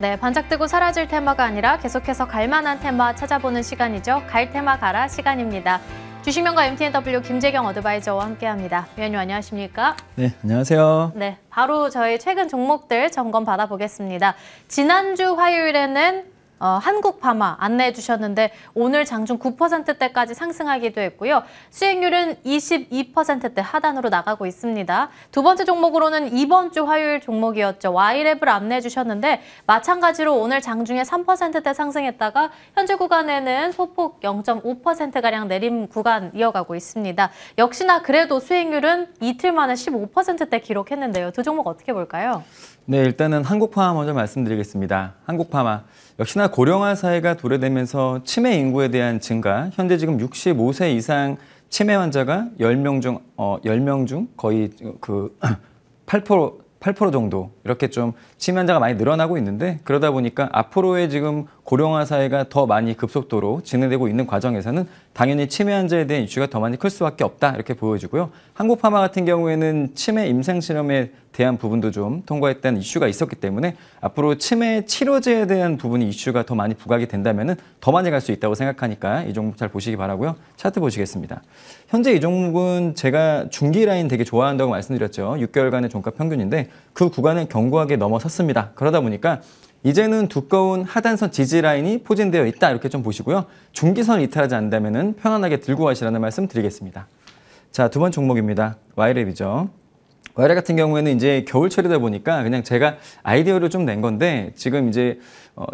네, 반짝뜨고 사라질 테마가 아니라 계속해서 갈만한 테마 찾아보는 시간이죠. 갈 테마 가라 시간입니다. 주식명가 MTNW 김재경 어드바이저와 함께합니다. 위원님 안녕하십니까? 네, 안녕하세요. 네, 바로 저희 최근 종목들 점검 받아보겠습니다. 지난주 화요일에는 한국파마 안내해 주셨는데 오늘 장중 9%대까지 상승하기도 했고요. 수익률은 22%대 하단으로 나가고 있습니다. 두 번째 종목으로는 이번 주 화요일 종목이었죠. Y랩을 안내해 주셨는데 마찬가지로 오늘 장중에 3%대 상승했다가 현재 구간에는 소폭 0.5%가량 내림 구간 이어가고 있습니다. 역시나 그래도 수익률은 이틀 만에 15%대 기록했는데요. 두 종목 어떻게 볼까요? 네, 일단은 한국파마 먼저 말씀드리겠습니다. 한국파마. 역시나 고령화 사회가 도래되면서 치매 인구에 대한 증가, 현재 지금 65세 이상 치매 환자가 10명 중 거의 8% 정도 이렇게 좀 치매 환자가 많이 늘어나고 있는데, 그러다 보니까 앞으로의 지금 고령화 사회가 더 많이 급속도로 진행되고 있는 과정에서는 당연히 치매 환자에 대한 이슈가 더 많이 클 수밖에 없다 이렇게 보여지고요. 한국파마 같은 경우에는 치매 임상실험에 대한 부분도 좀 통과했다는 이슈가 있었기 때문에 앞으로 치매 치료제에 대한 부분이 이슈가 더 많이 부각이 된다면 더 많이 갈 수 있다고 생각하니까 이 종목 잘 보시기 바라고요. 차트 보시겠습니다. 현재 이 종목은 제가 중기 라인 되게 좋아한다고 말씀드렸죠. 6개월간의 종가 평균인데 그 구간을 견고하게 넘어섰습니다. 그러다 보니까 이제는 두꺼운 하단선 지지 라인이 포진되어 있다 이렇게 좀 보시고요. 중기선을 이탈하지 않는다면 편안하게 들고 가시라는 말씀 드리겠습니다. 자, 두 번째 종목입니다. Y랩이죠. Y랩 같은 경우에는 이제 겨울철이다 보니까 그냥 제가 아이디어를 좀 낸 건데, 지금 이제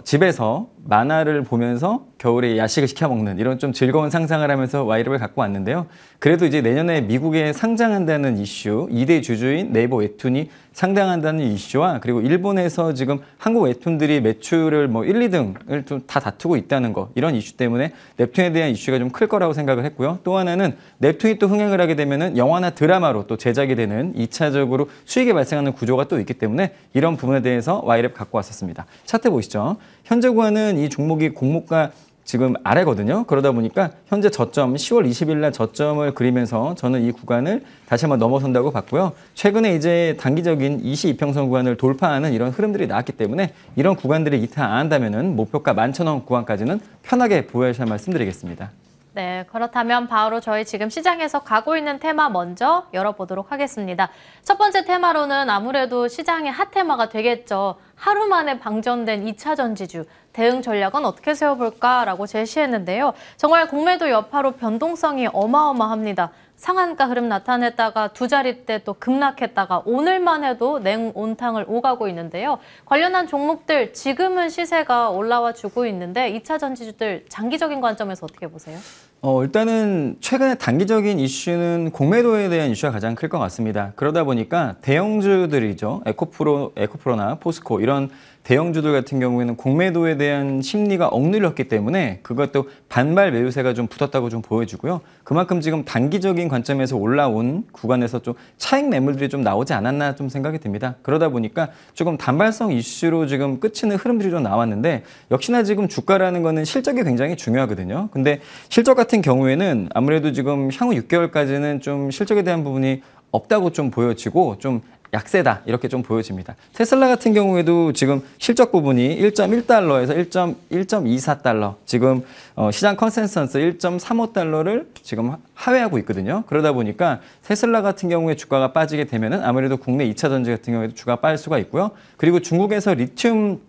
집에서 만화를 보면서 겨울에 야식을 시켜 먹는 이런 좀 즐거운 상상을 하면서 Y랩을 갖고 왔는데요. 그래도 이제 내년에 미국에 상장한다는 이슈, 2대 주주인 네이버 웹툰이 상장한다는 이슈와, 그리고 일본에서 지금 한국 웹툰들이 매출을 1, 2등을 좀 다 다투고 있다는 거, 이런 이슈 때문에 웹툰에 대한 이슈가 좀 클 거라고 생각을 했고요. 또 하나는 웹툰이 또 흥행을 하게 되면은 영화나 드라마로 또 제작이 되는 2차적으로 수익이 발생하는 구조가 또 있기 때문에 이런 부분에 대해서 Y랩 갖고 왔었습니다. 차트 보시죠. 현재 구간은 이 종목이 공모가 지금 아래거든요. 그러다 보니까 현재 저점 10월 20일 날 저점을 그리면서 저는 이 구간을 다시 한번 넘어선다고 봤고요. 최근에 이제 단기적인 22평선 구간을 돌파하는 이런 흐름들이 나왔기 때문에 이런 구간들이 이탈 안 한다면은 목표가 11,000원 구간까지는 편하게 보유하셔야 말씀드리겠습니다. 네, 그렇다면 바로 저희 지금 시장에서 가고 있는 테마 먼저 열어보도록 하겠습니다. 첫 번째 테마로는 아무래도 시장의 핫테마가 되겠죠. 하루 만에 방전된 2차 전지주, 대응 전략은 어떻게 세워볼까라고 제시했는데요. 정말 공매도 여파로 변동성이 어마어마합니다. 상한가 흐름 나타냈다가 두 자릿대 또 급락했다가 오늘만 해도 냉온탕을 오가고 있는데요. 관련한 종목들 지금은 시세가 올라와 주고 있는데 2차 전지주들 장기적인 관점에서 어떻게 보세요? 일단은 최근에 단기적인 이슈는 공매도에 대한 이슈가 가장 클 것 같습니다. 그러다 보니까 대형주들이죠. 에코프로나 포스코 이런 대형주들 같은 경우에는 공매도에 대한 심리가 억눌렸기 때문에 그것도 반발 매수세가 좀 붙었다고 좀 보여지고요. 그만큼 지금 단기적인 관점에서 올라온 구간에서 좀 차익 매물들이 좀 나오지 않았나 좀 생각이 듭니다. 그러다 보니까 조금 단발성 이슈로 지금 끝이는 흐름들이 좀 나왔는데, 역시나 지금 주가라는 거는 실적이 굉장히 중요하거든요. 근데 실적 같은 경우에는 아무래도 지금 향후 6개월까지는 좀 실적에 대한 부분이 없다고 좀 보여지고 좀 약세다 이렇게 좀 보여집니다. 테슬라 같은 경우에도 지금 실적 부분이 1.1달러에서 1.24달러, 지금 시장 컨센서스 1.35달러를 지금 하회하고 있거든요. 그러다 보니까 테슬라 같은 경우에 주가가 빠지게 되면은 아무래도 국내 2차 전지 같은 경우에도 주가가 빠질 수가 있고요. 그리고 중국에서 리튬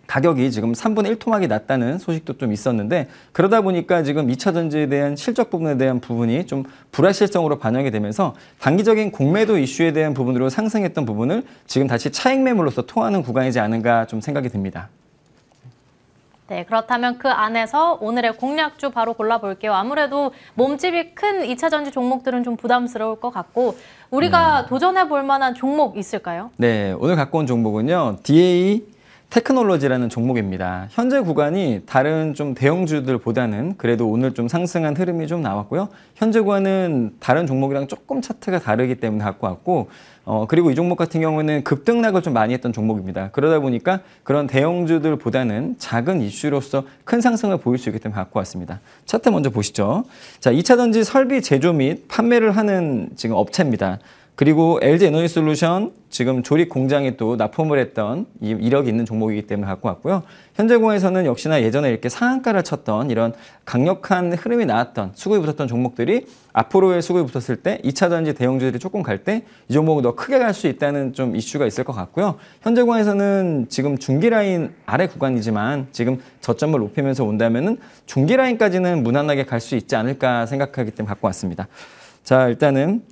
가격이 지금 3분의 1 토막이 났다는 소식도 좀 있었는데, 그러다 보니까 지금 2차 전지에 대한 실적 부분에 대한 부분이 좀 불확실성으로 반영이 되면서 단기적인 공매도 이슈에 대한 부분으로 상승했던 부분을 지금 다시 차익 매물로서 통하는 구간이지 않은가 좀 생각이 듭니다. 네, 그렇다면 그 안에서 오늘의 공략주 바로 골라볼게요. 아무래도 몸집이 큰 2차 전지 종목들은 좀 부담스러울 것 같고 우리가 도전해볼 만한 종목 있을까요? 네, 오늘 갖고 온 종목은요. DA 테크놀로지라는 종목입니다. 현재 구간이 다른 좀 대형주들보다는 그래도 오늘 좀 상승한 흐름이 좀 나왔고요. 현재 구간은 다른 종목이랑 조금 차트가 다르기 때문에 갖고 왔고, 그리고 이 종목 같은 경우는 급등락을 좀 많이 했던 종목입니다. 그러다 보니까 그런 대형주들보다는 작은 이슈로서 큰 상승을 보일 수 있기 때문에 갖고 왔습니다. 차트 먼저 보시죠. 자, 2차 전지 설비 제조 및 판매를 하는 지금 업체입니다. 그리고 LG 에너지솔루션 지금 조립 공장에 또 납품을 했던 이력이 있는 종목이기 때문에 갖고 왔고요. 현재공에서는 역시나 예전에 이렇게 상한가를 쳤던 이런 강력한 흐름이 나왔던 수급이 붙었던 종목들이 앞으로의 수급이 붙었을 때 2차 전지 대형주들이 조금 갈 때 이 종목은 더 크게 갈 수 있다는 좀 이슈가 있을 것 같고요. 현재공에서는 지금 중기 라인 아래 구간이지만 지금 저점을 높이면서 온다면은 중기 라인까지는 무난하게 갈 수 있지 않을까 생각하기 때문에 갖고 왔습니다. 자, 일단은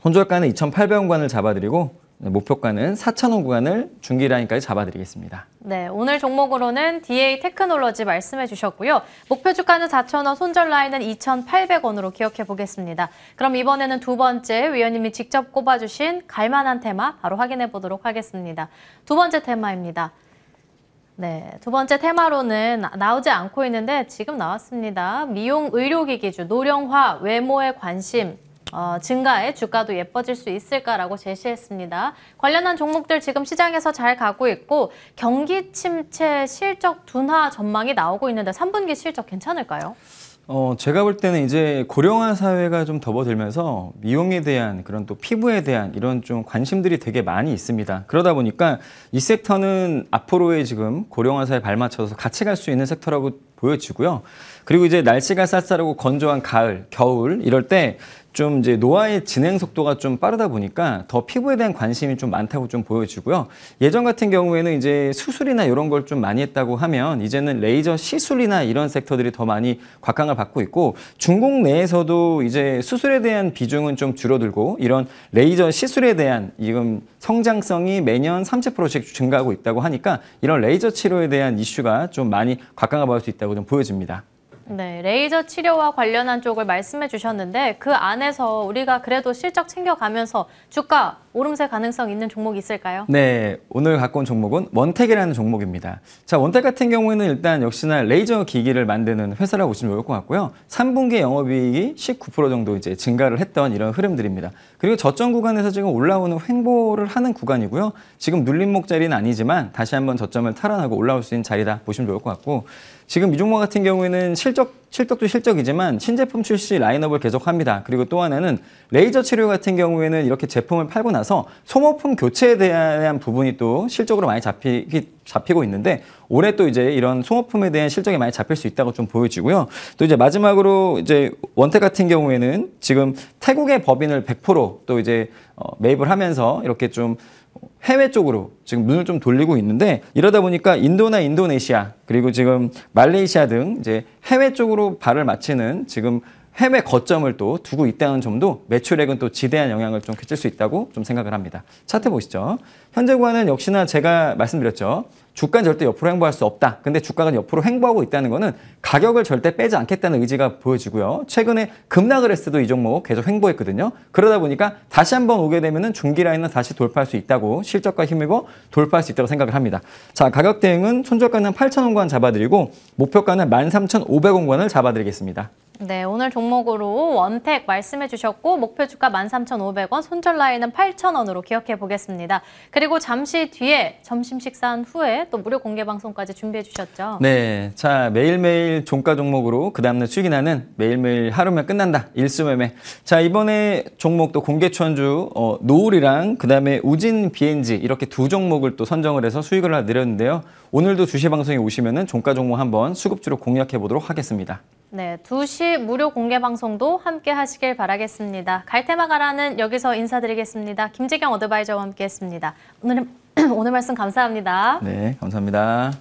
손절가는 2,800원관을 잡아드리고 목표가는 4,000원 구간을 중기 라인까지 잡아드리겠습니다. 네, 오늘 종목으로는 DA 테크놀로지 말씀해 주셨고요. 목표 주가는 4,000원, 손절 라인은 2,800원으로 기억해 보겠습니다. 그럼 이번에는 두 번째 위원님이 직접 꼽아주신 갈만한 테마 바로 확인해 보도록 하겠습니다. 두 번째 테마입니다. 네, 두 번째 테마로는 나오지 않고 있는데 지금 나왔습니다. 미용 의료기기주, 노령화, 외모에 관심, 증가에 주가도 예뻐질 수 있을까라고 제시했습니다. 관련한 종목들 지금 시장에서 잘 가고 있고 경기 침체 실적 둔화 전망이 나오고 있는데 3분기 실적 괜찮을까요? 제가 볼 때는 이제 고령화 사회가 좀 접어들면서 미용에 대한 그런 또 피부에 대한 이런 좀 관심들이 되게 많이 있습니다. 그러다 보니까 이 섹터는 앞으로의 지금 고령화 사회에 발맞춰서 같이 갈 수 있는 섹터라고 보여지고요. 그리고 이제 날씨가 쌀쌀하고 건조한 가을, 겨울 이럴 때 좀 이제 노화의 진행 속도가 좀 빠르다 보니까 더 피부에 대한 관심이 좀 많다고 좀 보여지고요. 예전 같은 경우에는 이제 수술이나 이런 걸 좀 많이 했다고 하면 이제는 레이저 시술이나 이런 섹터들이 더 많이 곽강을 받고 있고 중국 내에서도 이제 수술에 대한 비중은 좀 줄어들고 이런 레이저 시술에 대한 지금 성장성이 매년 30%씩 증가하고 있다고 하니까 이런 레이저 치료에 대한 이슈가 좀 많이 곽강을 받을 수 있다고 좀 보여집니다. 네, 레이저 치료와 관련한 쪽을 말씀해 주셨는데 그 안에서 우리가 그래도 실적 챙겨가면서 주가 오름세 가능성 있는 종목이 있을까요? 네, 오늘 갖고 온 종목은 원택이라는 종목입니다. 자, 원택 같은 경우에는 일단 역시나 레이저 기기를 만드는 회사라고 보시면 좋을 것 같고요. 3분기 영업이익이 19% 정도 이제 증가를 했던 이런 흐름들입니다. 그리고 저점 구간에서 지금 올라오는 횡보를 하는 구간이고요. 지금 눌림목 자리는 아니지만 다시 한번 저점을 탈환하고 올라올 수 있는 자리다 보시면 좋을 것 같고 지금 이 종목 같은 경우에는 실적도 실적이지만 신제품 출시 라인업을 계속합니다. 그리고 또 하나는 레이저 치료 같은 경우에는 이렇게 제품을 팔고 나서 소모품 교체에 대한 부분이 또 실적으로 많이 잡히고 있는데 올해 또 이제 이런 소모품에 대한 실적이 많이 잡힐 수 있다고 좀 보여지고요. 또 이제 마지막으로 이제 원택 같은 경우에는 지금 태국의 법인을 100%또 이제 매입을 하면서 이렇게 좀 해외 쪽으로 지금 눈을 좀 돌리고 있는데 이러다 보니까 인도나 인도네시아 그리고 지금 말레이시아 등 이제 해외 쪽으로 발을 맞추는 지금 해외 거점을 또 두고 있다는 점도 매출액은 또 지대한 영향을 좀 끼칠 수 있다고 좀 생각을 합니다. 차트 보시죠. 현재 구간은 역시나 제가 말씀드렸죠. 주가는 절대 옆으로 횡보할 수 없다. 근데 주가가 옆으로 횡보하고 있다는 거는 가격을 절대 빼지 않겠다는 의지가 보여지고요. 최근에 급락을 했을 때도 이 종목 계속 횡보했거든요. 그러다 보니까 다시 한번 오게 되면은 중기 라인은 다시 돌파할 수 있다고 실적과 힘입어 돌파할 수 있다고 생각을 합니다. 자, 가격 대응은 손절가는 8,000원권 잡아드리고 목표가는 13,500원권을 잡아드리겠습니다. 네, 오늘 종목으로 원택 말씀해 주셨고 목표 주가 13,500원, 손절 라인은 8,000원으로 기억해 보겠습니다. 그리고 잠시 뒤에 점심 식사한 후에 또 무료 공개 방송까지 준비해 주셨죠? 네, 자 매일매일 종가 종목으로 그 다음날 수익이 나는 매일매일 하루면 끝난다 일수매매. 자 이번에 종목 또 공개추천주 노을이랑 그 다음에 우진 BNG 이렇게 두 종목을 또 선정을 해서 수익을 내렸는데요. 오늘도 2시 방송에 오시면은 종가 종목 한번 수급주로 공략해 보도록 하겠습니다. 네, 2시 무료 공개 방송도 함께 하시길 바라겠습니다. 갈테마 가라는 여기서 인사드리겠습니다. 김재경 어드바이저와 함께 했습니다. 오늘 말씀 감사합니다. 네, 감사합니다.